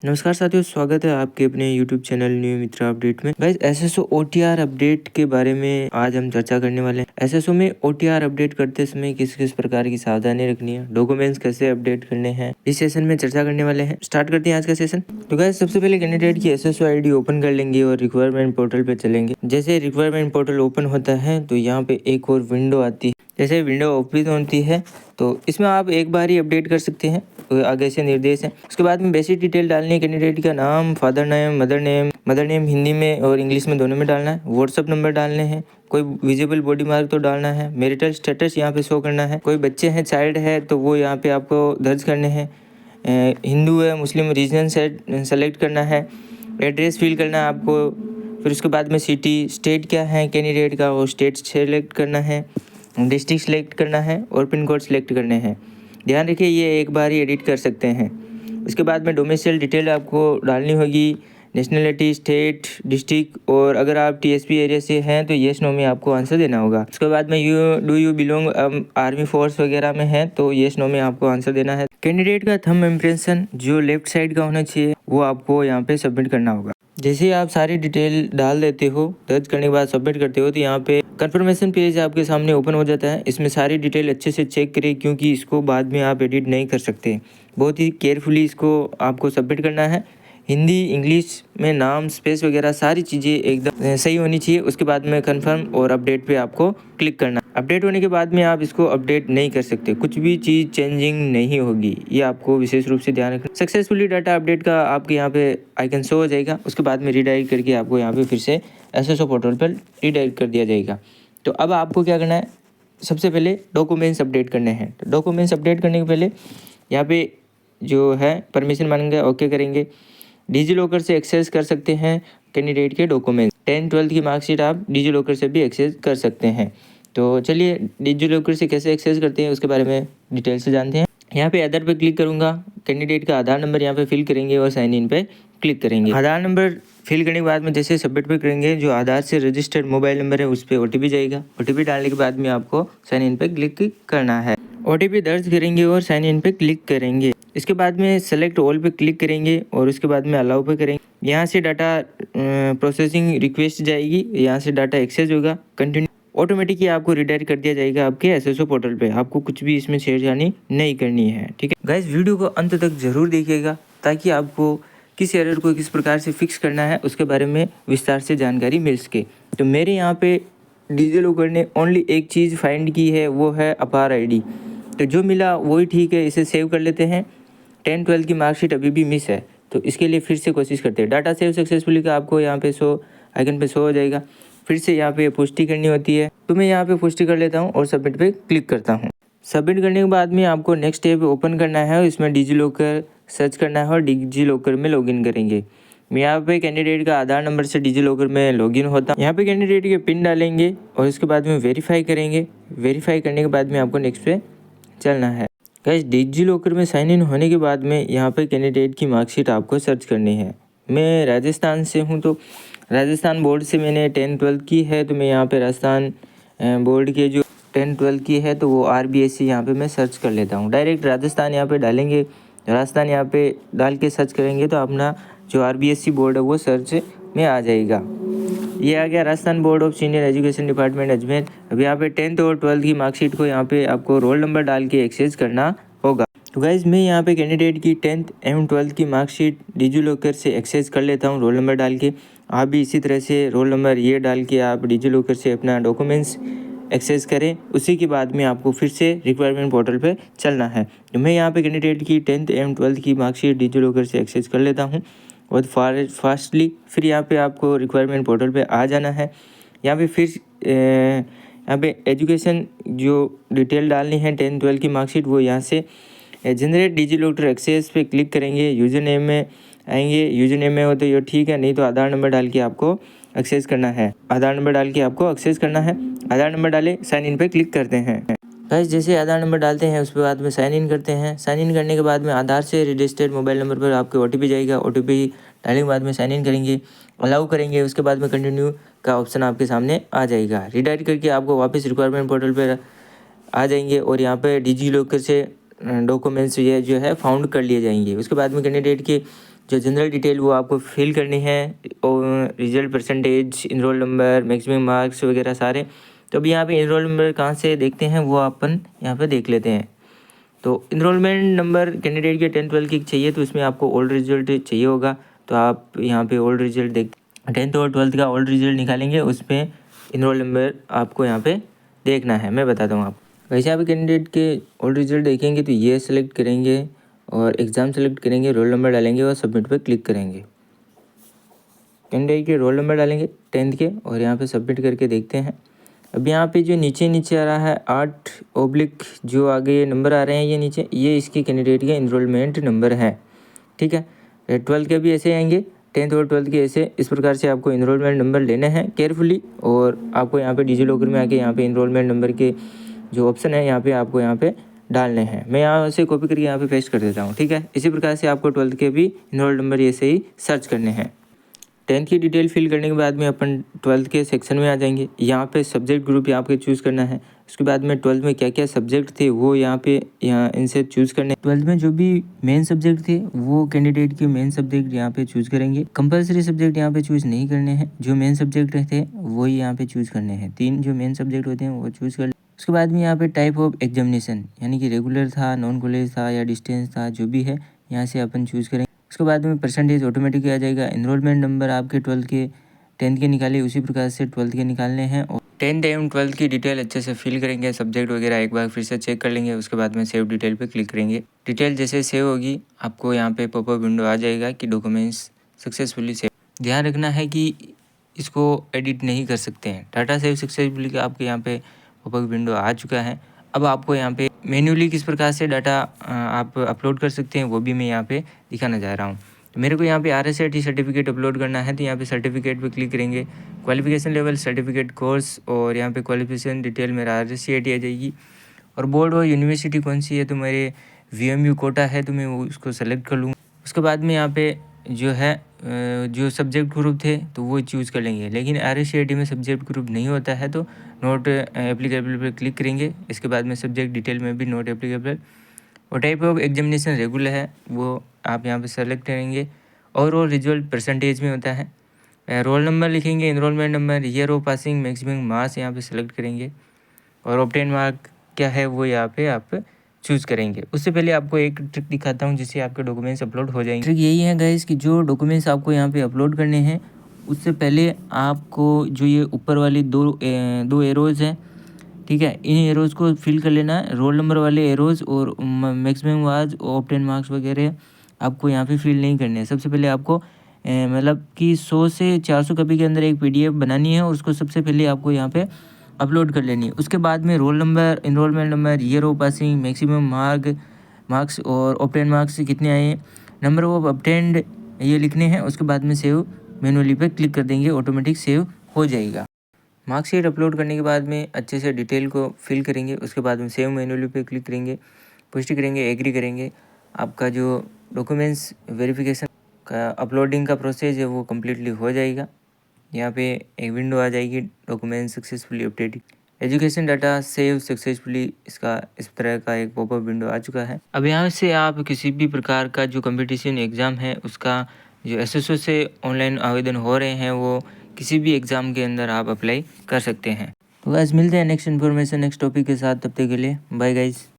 नमस्कार साथियों, स्वागत है आपके अपने YouTube चैनल न्यू मित्रा अपडेट में। गाइस, एसएसओ ओटीआर अपडेट के बारे में आज हम चर्चा करने वाले हैं। एसएसओ में ओटीआर अपडेट करते समय किस किस प्रकार की सावधानी रखनी है, डॉक्यूमेंट्स कैसे अपडेट करने हैं, इस सेशन में चर्चा करने वाले हैं। स्टार्ट करते हैं आज का सेशन। तो गाइस, सबसे पहले कैंडिडेट की एसएसओ आईडी ओपन कर लेंगे और रिक्वायरमेंट पोर्टल पे चलेंगे। जैसे रिक्वायरमेंट पोर्टल ओपन होता है तो यहाँ पे एक और विंडो आती है। जैसे विंडो ओपन होती है तो इसमें आप एक बार ही अपडेट कर सकते हैं, तो आगे से निर्देश है। उसके बाद में बेसिक डिटेल डालनी है, कैंडिडेट का नाम, father name, mother name Hindi में और इंग्लिश में दोनों में डालना है। व्हाट्सअप नंबर डालने हैं, कोई विजिबल बॉडी मार्क तो डालना है। मैरिटल स्टेटस यहाँ पे शो करना है, कोई बच्चे हैं, चाइल्ड है तो वो यहाँ पे आपको दर्ज करने हैं। हिंदू है, मुस्लिम रीजन सेलेक्ट करना है। एड्रेस फिल करना है आपको। फिर उसके बाद में सिटी, स्टेट क्या है कैंडिडेट का, वो स्टेट सेलेक्ट करना है। डिस्ट्रिक्ट सेलेक्ट करना है और पिन कोड सेलेक्ट करने हैं। ध्यान रखिए, ये एक बार ही एडिट कर सकते हैं। उसके बाद में डोमिसाइल डिटेल आपको डालनी होगी, नेशनलिटी, स्टेट, डिस्ट्रिक्ट, और अगर आप टीएसपी एरिया से हैं तो येस नो में आपको आंसर देना होगा। उसके बाद में यू बिलोंग आर्मी फोर्स वगैरह में है तो येस नो में आपको आंसर देना है। कैंडिडेट का थंब इम्प्रेशन जो लेफ्ट साइड का होना चाहिए वो आपको यहाँ पे सबमिट करना होगा। जैसे ही आप सारी डिटेल डाल देते हो, दर्ज करने के बाद सबमिट करते हो तो यहाँ पे कंफर्मेशन पेज आपके सामने ओपन हो जाता है। इसमें सारी डिटेल अच्छे से चेक करें क्योंकि इसको बाद में आप एडिट नहीं कर सकते। बहुत ही केयरफुली इसको आपको सबमिट करना है। हिंदी, इंग्लिश में नाम, स्पेस वगैरह सारी चीज़ें एकदम सही होनी चाहिए। उसके बाद में कंफर्म और अपडेट पे आपको क्लिक करना। अपडेट होने के बाद में आप इसको अपडेट नहीं कर सकते, कुछ भी चीज़ चेंजिंग नहीं होगी, ये आपको विशेष रूप से ध्यान रखना। सक्सेसफुली डाटा अपडेट का आपके यहाँ पे आइकन शो हो जाएगा। उसके बाद में रीडायरेक्ट करके आपको यहाँ पे फिर से एसएसओ पोर्टल पर रीडायरेक्ट कर दिया जाएगा। तो अब आपको क्या करना है, सबसे पहले डॉक्यूमेंट्स अपडेट करने हैं। तो डॉक्यूमेंट्स अपडेट करने के पहले यहाँ पे जो है परमिशन मांगेंगे, ओके करेंगे। डिजी लॉकर से एक्सेस कर सकते हैं कैंडिडेट के डॉक्यूमेंट। 10-12 की मार्कशीट आप डिजी लॉकर से भी एक्सेस कर सकते हैं। तो चलिए डिजी लॉकर से कैसे एक्सेस करते हैं उसके बारे में डिटेल से जानते हैं। यहाँ पे आधार पे क्लिक करूँगा, कैंडिडेट का आधार नंबर यहाँ पे फिल करेंगे और साइन इन पे क्लिक करेंगे। आधार नंबर फिल करने के बाद में जैसे सबमिट पे करेंगे, जो आधार से रजिस्टर्ड मोबाइल नंबर है उस पर ओटीपी जाएगा। ओटीपी डालने के बाद में आपको साइन इन पे क्लिक करना है। ओटीपी दर्ज करेंगे और साइन इन पे क्लिक करेंगे। इसके बाद में सेलेक्ट ऑल पे क्लिक करेंगे और उसके बाद में अलाउ पे करेंगे। यहाँ से डाटा प्रोसेसिंग रिक्वेस्ट जाएगी, यहाँ से डाटा एक्सेस होगा, कंटिन्यू ऑटोमेटिकली आपको रिडायरेक्ट कर दिया जाएगा आपके एसएसओ पोर्टल पे। आपको कुछ भी इसमें छेड़छाड़ी नहीं करनी है, ठीक है गाइस। वीडियो को अंत तक जरूर देखिएगा ताकि आपको किस एरर को किस प्रकार से फिक्स करना है उसके बारे में विस्तार से जानकारी मिल सके। तो मेरे यहाँ पे डिजी लॉकर ने ओनली एक चीज़ फाइंड की है, वो है अपार आईडी। तो जो मिला वही ठीक है, इसे सेव कर लेते हैं। 10-12 की मार्कशीट अभी भी मिस है तो इसके लिए फिर से कोशिश करते हैं। डाटा सेव सक्सेसफुली का आपको यहाँ पे शो आइकन पे शो हो जाएगा। फिर से यहाँ पे पुष्टि करनी होती है, तो मैं यहाँ पे पुष्टि कर लेता हूँ और सबमिट पे क्लिक करता हूँ। सबमिट करने के बाद में आपको नेक्स्ट टैब ओपन करना है, इसमें डिजी लॉकर सर्च करना है और डिजी लॉकर में लॉगिन करेंगे। मैं यहाँ पे कैंडिडेट का आधार नंबर से डिजी लॉकर में लॉगिन होता हूँ। यहाँ पे कैंडिडेट के पिन डालेंगे और इसके बाद में वेरीफाई करेंगे। वेरीफाई करने के बाद में आपको नेक्स्ट पे चलना है। गाइस, डिजी लॉकर में साइन इन होने के बाद में यहाँ पे कैंडिडेट की मार्कशीट आपको सर्च करनी है। मैं राजस्थान से हूँ तो राजस्थान बोर्ड से मैंने 10-12 की है, तो मैं यहाँ पे राजस्थान बोर्ड के जो 10-12 की है तो वो RBSC यहाँ पे मैं सर्च कर लेता हूँ। डायरेक्ट राजस्थान यहाँ पे डालेंगे, राजस्थान यहाँ पे डाल के सर्च करेंगे तो अपना जो RBSC बोर्ड है वो सर्च में आ जाएगा। ये आ गया Rajasthan board of senior education department Ajmer. अब यहाँ पे 10th और 12th की मार्कशीट को यहाँ पे आपको रोल नंबर डाल के एक्सेस करना होगा। तो गाइज, मैं यहाँ पे कैंडिडेट की 10th एवं 12th की मार्कशीट डिजी लॉकर से एक्सेस कर लेता हूँ रोल नंबर डाल के। आप भी इसी तरह से रोल नंबर ये डाल के आप डिजी लॉकर से अपना डॉक्यूमेंट्स एक्सेस करें। उसी के बाद में आपको फिर से रिक्वायरमेंट पोर्टल पे चलना है। तो मैं यहाँ पे कैंडिडेट की 10th एवं 12th की मार्कशीट डिजी लॉकर से एक्सेस कर लेता हूँ बहुत फास्टली। फिर यहाँ पे आपको रिक्वायरमेंट पोर्टल पे आ जाना है। यहाँ पे फिर यहाँ पे एजुकेशन जो डिटेल डालनी है 10-12 की मार्कशीट, वो यहाँ से जनरेट डिजी लॉकर एक्सेस पे क्लिक करेंगे। यूज़र नेम में आएंगे, यूज़र नेम में हो तो ये ठीक है, नहीं तो आधार नंबर डाल के आपको एक्सेस करना है। आधार नंबर डाल के आपको एक्सेस करना है। आधार नंबर डाले, साइन इन पे क्लिक करते हैं। गाइस, जैसे आधार नंबर डालते हैं उसके बाद में साइन इन करते हैं। साइन इन करने के बाद में आधार से रजिस्टर्ड मोबाइल नंबर पर आपके ओटीपी जाएगा। ओटीपी डालने के बाद में साइन इन करेंगे, अलाउ करेंगे। उसके बाद में कंटिन्यू का ऑप्शन आपके सामने आ जाएगा। रिडायरेक्ट करके आपको वापस रिक्वायरमेंट पोर्टल पर आ जाएंगे और यहाँ पर डिजी लॉकर से डॉक्यूमेंट्स ये जो है फाउंड कर लिए जाएंगे। उसके बाद में कैंडिडेट के जो जनरल डिटेल वो आपको फिल करनी है, और result percentage, enrol number, maximum marks वगैरह सारे। तो अभी यहाँ पे इनरोल नंबर कहाँ से देखते हैं वो अपन यहाँ पे देख लेते हैं। तो इनरोलमेंट नंबर कैंडिडेट के 10th-12th की चाहिए, तो इसमें आपको ओल्ड रिजल्ट चाहिए होगा। तो आप यहाँ पे ओल्ड रिजल्ट देख 10th और 12th का ओल्ड रिजल्ट निकालेंगे, उसमें इनरोल नंबर आपको यहाँ पे देखना है। मैं बताता हूँ आपको। वैसे आप कैंडिडेट के ओल्ड रिजल्ट देखेंगे तो ये सेलेक्ट करेंगे और एग्ज़ाम सेलेक्ट करेंगे, रोल नंबर डालेंगे और सबमिट पे क्लिक करेंगे। कैंडिडेट के रोल नंबर डालेंगे 10th के और यहाँ पे सबमिट करके देखते हैं। अब यहाँ पे जो नीचे आ रहा है 8/ जो आगे नंबर आ रहे हैं ये नीचे, ये इसके कैंडिडेट के इनरोलमेंट नंबर है। ठीक है, 12th के भी ऐसे आएंगे, 10th और 12th के ऐसे। इस प्रकार से आपको इनरोलमेंट नंबर लेने हैं केयरफुली, और आपको यहाँ पे डिजिलॉकर में आके यहाँ पे इनरोलमेंट नंबर के जो ऑप्शन है यहाँ पे आपको यहाँ पे डालने हैं। मैं यहाँ से कॉपी करके यहाँ पे पेस्ट कर देता हूँ। ठीक है, इसी प्रकार से आपको 12th के भी इनरोल नंबर ऐसे ही सर्च करने हैं। 10th की डिटेल फिल करने के बाद में अपन 12th के सेक्शन में आ जाएंगे। यहाँ पे सब्जेक्ट ग्रुप यहाँ पे चूज़ करना है। उसके बाद में 12th में क्या क्या सब्जेक्ट थे वो यहाँ इनसे चूज़ करने। 12th में जो भी मेन सब्जेक्ट थे वो कैंडिडेट के मेन सब्जेक्ट यहाँ पे चूज़ करेंगे। कंपलसरी सब्जेक्ट यहाँ पे चूज़ नहीं करने हैं, जो मेन सब्जेक्ट थे वही यहाँ पे चूज़ करने हैं। 3 जो मेन सब्जेक्ट होते हैं वो चूज़ कर। उसके बाद में यहाँ पे टाइप ऑफ एग्जामिनेशन, यानी कि रेगुलर था, नॉन कॉलेज था या डिस्टेंस था, जो भी है यहाँ से अपन चूज़ करेंगे। उसके बाद में परसेंटेज ऑटोमेटिक आ जाएगा। इनरोलमेंट नंबर आपके 12th के 10th के निकाले उसी प्रकार से 12th के निकालने हैं, और 10th एवं 12th की डिटेल अच्छे से फिल करेंगे। सब्जेक्ट वगैरह एक बार फिर से चेक कर लेंगे। उसके बाद में सेव डिटेल पे क्लिक करेंगे। डिटेल जैसे सेव होगी आपको यहाँ पे पॉपअप विंडो आ जाएगा कि डॉक्यूमेंट्स सक्सेसफुली सेव। ध्यान रखना है कि इसको एडिट नहीं कर सकते हैं। डाटा सेव सक्सेसफुली का आपके यहाँ पे पॉपअप विंडो आ चुका है। अब आपको यहाँ पे मैन्युअली किस प्रकार से डाटा आप अपलोड कर सकते हैं वो भी मैं यहाँ पे दिखाना चाह रहा हूँ। तो मेरे को यहाँ पे RSIT सर्टिफिकेट अपलोड करना है, तो यहाँ पे सर्टिफिकेट पे क्लिक करेंगे। क्वालिफिकेशन लेवल, सर्टिफिकेट कोर्स, और यहाँ पे क्वालिफिकेशन डिटेल मेरा RSIT आ जाएगी। और बोर्ड और यूनिवर्सिटी कौन सी है, तो मेरे VMU कोटा है, तो मैं उसको सेलेक्ट कर लूँ। उसके बाद में यहाँ पे जो है जो सब्जेक्ट ग्रुप थे तो वो चूज़ कर लेंगे। लेकिन RSIT में सब्जेक्ट ग्रुप नहीं होता है तो नॉट एप्लीकेबल पर क्लिक करेंगे। इसके बाद में सब्जेक्ट डिटेल में भी नॉट एप्लीकेबल, और टाइप ऑफ एग्जामिनेशन रेगुलर है वो आप यहाँ पे सेलेक्ट करेंगे। और रिजल्ट परसेंटेज में होता है। रोल नंबर लिखेंगे, enrolment number, year of passing, maximum marks यहाँ पे सेलेक्ट करेंगे, और ऑब्टेन मार्क क्या है वो यहाँ पे आप चूज़ करेंगे। उससे पहले आपको एक ट्रिक दिखाता हूँ जिससे आपके डॉक्यूमेंट्स अपलोड हो जाएंगे। ट्रिक यही है गाइस कि जो डॉक्यूमेंट्स आपको यहाँ पे अपलोड करने हैं उससे पहले आपको जो ये ऊपर वाली दो एरोज़ हैं, ठीक है, इन एरोज़ को फिल कर लेना है। रोल नंबर वाले एरोज़ और मैक्सिमम मार्क्स, ऑब्टेन मार्क्स वगैरह आपको यहाँ पे फिल नहीं करने हैं। सबसे पहले आपको मतलब कि 100 से 400 कॉपी के अंदर एक PDF बनानी है और उसको सबसे पहले आपको यहाँ पे अपलोड कर लेनी है। उसके बाद में roll number, enrolment number, year of passing, maximum marks और ऑब्टेन मार्क्स कितने आए, नंबर ऑफ ऑब्टेन्ड ये लिखने हैं। उसके बाद में सेव मैनुअली पे क्लिक कर देंगे, ऑटोमेटिक सेव हो जाएगा। मार्कशीट अपलोड करने के बाद में अच्छे से डिटेल को फिल करेंगे। उसके बाद में सेव मैनुअली पे क्लिक करेंगे, पुष्टि करेंगे, एग्री करेंगे। आपका जो डॉक्यूमेंट्स वेरिफिकेशन का अपलोडिंग का प्रोसेस है वो कम्प्लीटली हो जाएगा। यहाँ पे एक विंडो आ जाएगी, document successfully updated, education data save successfully, इसका इस तरह का एक पॉपअप विंडो आ चुका है। अब यहाँ से आप किसी भी प्रकार का जो कंपटीशन एग्ज़ाम है उसका जो SSO से ऑनलाइन आवेदन हो रहे हैं वो किसी भी एग्ज़ाम के अंदर आप अप्लाई कर सकते हैं। तो गाइस मिलते हैं नेक्स्ट इन्फॉर्मेशन नेक्स्ट टॉपिक के साथ, तब तक के लिए बाय गाइस।